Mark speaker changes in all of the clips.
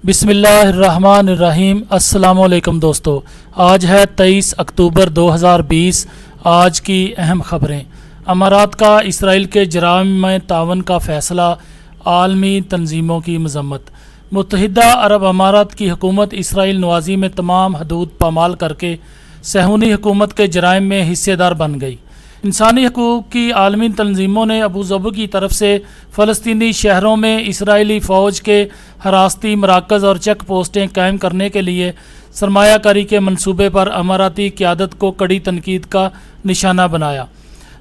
Speaker 1: بسم اللہ الرحمن الرحیم۔ السلام علیکم دوستو، آج ہے 23 اکتوبر 2020۔ آج کی اہم خبریں: امارات کا اسرائیل کے جرائم میں تعاون کا فیصلہ، عالمی تنظیموں کی مذمت۔ متحدہ عرب امارات کی حکومت اسرائیل نوازی میں تمام حدود پامال کر کے صہیونی حکومت کے جرائم میں حصے دار بن گئی۔ انسانی حقوق کی عالمی تنظیموں نے ابوظبی کی طرف سے فلسطینی شہروں میں اسرائیلی فوج کے حراستی مراکز اور چیک پوسٹیں قائم کرنے کے لیے سرمایہ کاری کے منصوبے پر اماراتی قیادت کو کڑی تنقید کا نشانہ بنایا۔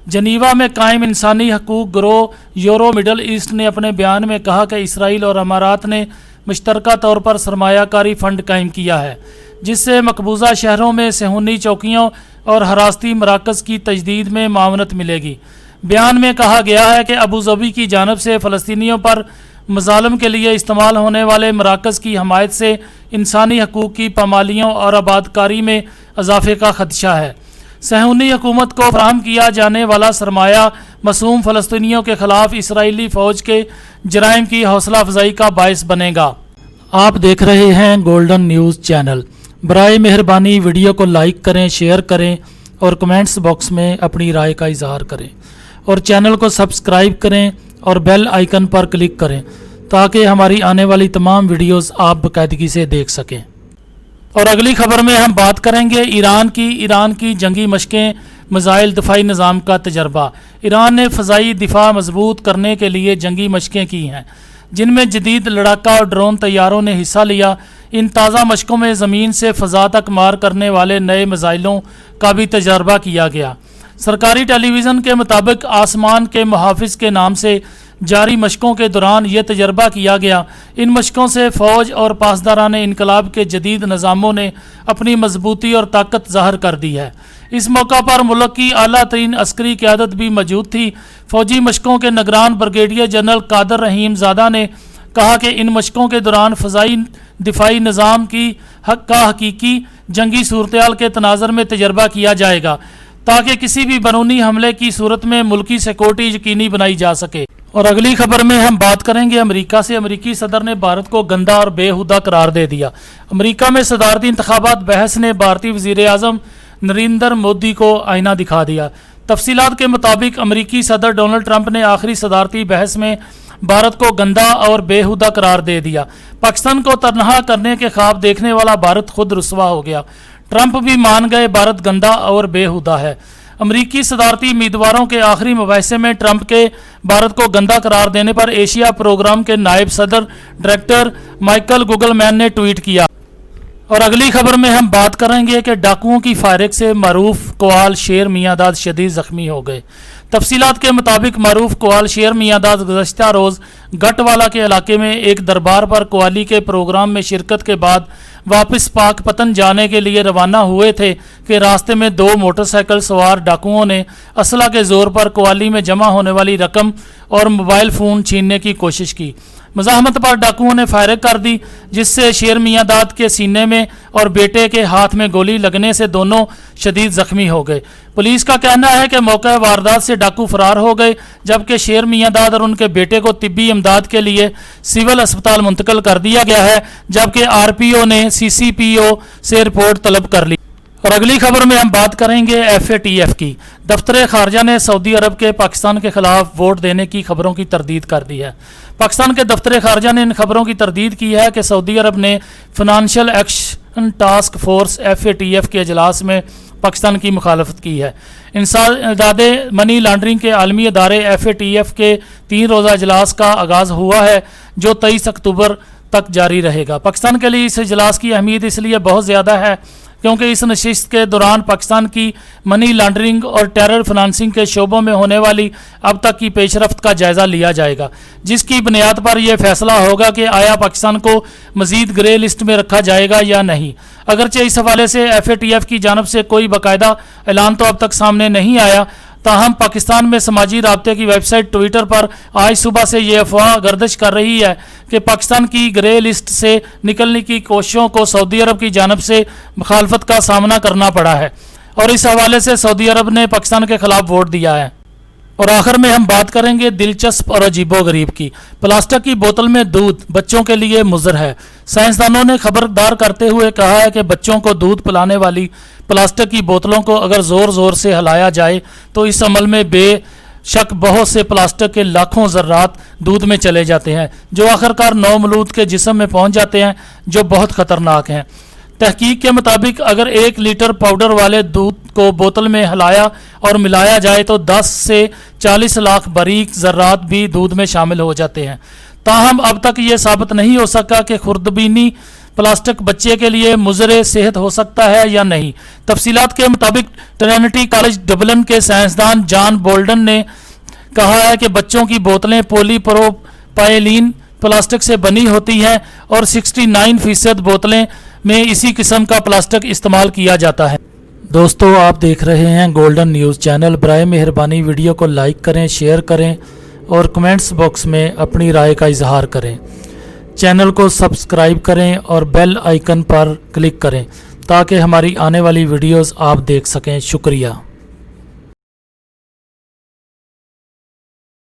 Speaker 1: جنیوا میں قائم انسانی حقوق گروہ یورو مڈل ایسٹ نے اپنے بیان میں کہا کہ اسرائیل اور امارات نے مشترکہ طور پر سرمایہ کاری فنڈ قائم کیا ہے، جس سے مقبوضہ شہروں میں صہیونی چوکیوں اور حراستی مراکز کی تجدید میں معاونت ملے گی۔ بیان میں کہا گیا ہے کہ ابوظبی کی جانب سے فلسطینیوں پر مظالم کے لیے استعمال ہونے والے مراکز کی حمایت سے انسانی حقوق کی پامالیوں اور آبادکاری میں اضافے کا خدشہ ہے۔ صہیونی حکومت کو فراہم کیا جانے والا سرمایہ معصوم فلسطینیوں کے خلاف اسرائیلی فوج کے جرائم کی حوصلہ افزائی کا باعث بنے گا۔ آپ دیکھ رہے ہیں گولڈن نیوز چینل۔ برائے مہربانی ویڈیو کو لائک کریں، شیئر کریں اور کمنٹس باکس میں اپنی رائے کا اظہار کریں، اور چینل کو سبسکرائب کریں اور بیل آئیکن پر کلک کریں تاکہ ہماری آنے والی تمام ویڈیوز آپ باقاعدگی سے دیکھ سکیں۔ اور اگلی خبر میں ہم بات کریں گے ایران کی جنگی مشقیں، میزائل دفاعی نظام کا تجربہ۔ ایران نے فضائی دفاع مضبوط کرنے کے لیے جنگی مشقیں کی ہیں، جن میں جدید لڑاکا اور ڈرون طیاروں نے حصہ لیا۔ ان تازہ مشقوں میں زمین سے فضا تک مار کرنے والے نئے میزائلوں کا بھی تجربہ کیا گیا۔ سرکاری ٹیلی ویژن کے مطابق آسمان کے محافظ کے نام سے جاری مشقوں کے دوران یہ تجربہ کیا گیا۔ ان مشقوں سے فوج اور پاسداران انقلاب کے جدید نظاموں نے اپنی مضبوطی اور طاقت ظاہر کر دی ہے۔ اس موقع پر ملک کی اعلیٰ ترین عسکری قیادت بھی موجود تھی۔ فوجی مشقوں کے نگران بریگیڈیئر جنرل قادر رحیم زادہ نے کہا کہ ان مشقوں کے دوران فضائی دفاعی نظام کا حقیقی جنگی صورتحال کے تناظر میں تجربہ کیا جائے گا، تاکہ کسی بھی بیرونی حملے کی صورت میں ملکی سیکورٹی یقینی بنائی جا سکے۔ اور اگلی خبر میں ہم بات کریں گے امریکہ سے۔ امریکی صدر نے بھارت کو گندا اور بےہودہ قرار دے دیا۔ امریکہ میں صدارتی انتخابات بحث نے بھارتی وزیر اعظم نریندر مودی کو آئینہ دکھا دیا۔ تفصیلات کے مطابق امریکی صدر ڈونلڈ ٹرمپ نے آخری صدارتی بحث میں بھارت کو گندا اور بےہودہ قرار دے دیا۔ پاکستان کو تنہا کرنے کے خواب دیکھنے والا بھارت خود رسوا ہو گیا۔ ٹرمپ بھی مان گئے بھارت گندا اور بےہودہ ہے۔ امریکی صدارتی امیدواروں کے آخری مباحثے میں ٹرمپ کے بھارت کو گندا قرار دینے پر ایشیا پروگرام کے نائب صدر ڈائریکٹر مائیکل گوگل مین نے ٹویٹ کیا۔ اور اگلی خبر میں ہم بات کریں گے کہ ڈاکوؤں کی فائرنگ سے معروف قوال شیر میاں داد شدید زخمی ہو گئے۔ تفصیلات کے مطابق معروف قوال شیر میاں داد گزشتہ روز گٹ والا کے علاقے میں ایک دربار پر قوالی کے پروگرام میں شرکت کے بعد واپس پاک پتن جانے کے لیے روانہ ہوئے تھے کہ راستے میں دو موٹر سائیکل سوار ڈاکوؤں نے اسلحہ کے زور پر قوالی میں جمع ہونے والی رقم اور موبائل فون چھیننے کی کوشش کی۔ مزاحمت پر ڈاکوؤں نے فائرنگ کر دی، جس سے شیر میاں داد کے سینے میں اور بیٹے کے ہاتھ میں گولی لگنے سے دونوں شدید زخمی ہو گئے۔ پولیس کا کہنا ہے کہ موقع واردات سے ڈاکو فرار ہو گئے، جبکہ شیر میاں داد اور ان کے بیٹے کو طبی امداد کے لیے سول اسپتال منتقل کر دیا گیا ہے، جبکہ آر پی او نے سی سی پی او سے رپورٹ طلب کر لی۔ اور اگلی خبر میں ہم بات کریں گے FATF کی۔ دفتر خارجہ نے سعودی عرب کے پاکستان کے خلاف ووٹ دینے کی خبروں کی تردید کر دی ہے۔ پاکستان کے دفتر خارجہ نے ان خبروں کی تردید کی ہے کہ سعودی عرب نے financial action task force FATF کے اجلاس میں پاکستان کی مخالفت کی ہے۔ انسداد منی لانڈرنگ کے عالمی ادارے FATF کے 3 روزہ اجلاس کا آغاز ہوا ہے، جو 23 اکتوبر تک جاری رہے گا۔ پاکستان کے لیے اس اجلاس کی اہمیت اس لیے بہت زیادہ ہے کیونکہ اس نشست کے دوران پاکستان کی منی لانڈرنگ اور ٹیرر فنانسنگ کے شعبوں میں ہونے والی اب تک کی پیش رفت کا جائزہ لیا جائے گا، جس کی بنیاد پر یہ فیصلہ ہوگا کہ آیا پاکستان کو مزید گرے لسٹ میں رکھا جائے گا یا نہیں۔ اگرچہ اس حوالے سے FATF کی جانب سے کوئی باقاعدہ اعلان تو اب تک سامنے نہیں آیا، تاہم پاکستان میں سماجی رابطے کی ویب سائٹ ٹویٹر پر آج صبح سے یہ افواہ گردش کر رہی ہے کہ پاکستان کی گرے لسٹ سے نکلنے کی کوششوں کو سعودی عرب کی جانب سے مخالفت کا سامنا کرنا پڑا ہے، اور اس حوالے سے سعودی عرب نے پاکستان کے خلاف ووٹ دیا ہے۔ اور آخر میں ہم بات کریں گے دلچسپ اور عجیب و غریب کی۔ پلاسٹک کی بوتل میں دودھ بچوں کے لیے مضر ہے۔ سائنسدانوں نے خبردار کرتے ہوئے کہا ہے کہ بچوں کو دودھ پلانے والی پلاسٹک کی بوتلوں کو اگر زور زور سے ہلایا جائے تو اس عمل میں بے شک بہت سے پلاسٹک کے لاکھوں ذرات دودھ میں چلے جاتے ہیں، جو آخرکار نومولود کے جسم میں پہنچ جاتے ہیں، جو بہت خطرناک ہیں۔ تحقیق کے مطابق اگر 1 لیٹر پاؤڈر والے دودھ کو بوتل میں ہلایا اور ملایا جائے تو 10 سے 40 لاکھ باریک ذرات بھی دودھ میں شامل ہو جاتے ہیں۔ تاہم اب تک یہ ثابت نہیں ہو سکا کہ خوردبینی پلاسٹک بچے کے لیے مضر صحت ہو سکتا ہے یا نہیں۔ تفصیلات کے مطابق ٹرینٹی کالج ڈبلن کے سائنسدان جان بولڈن نے کہا ہے کہ بچوں کی بوتلیں پولی پروپائلین پلاسٹک سے بنی ہوتی ہیں اور 69% بوتلیں میں اسی قسم کا پلاسٹک استعمال کیا جاتا ہے۔ دوستو، آپ دیکھ رہے ہیں گولڈن نیوز چینل۔ برائے مہربانی ویڈیو کو لائک کریں، شیئر کریں اور کمنٹس باکس میں اپنی رائے کا اظہار کریں۔ چینل کو سبسکرائب کریں اور بیل آئیکن پر کلک کریں تاکہ ہماری آنے والی ویڈیوز آپ دیکھ سکیں۔ شکریہ۔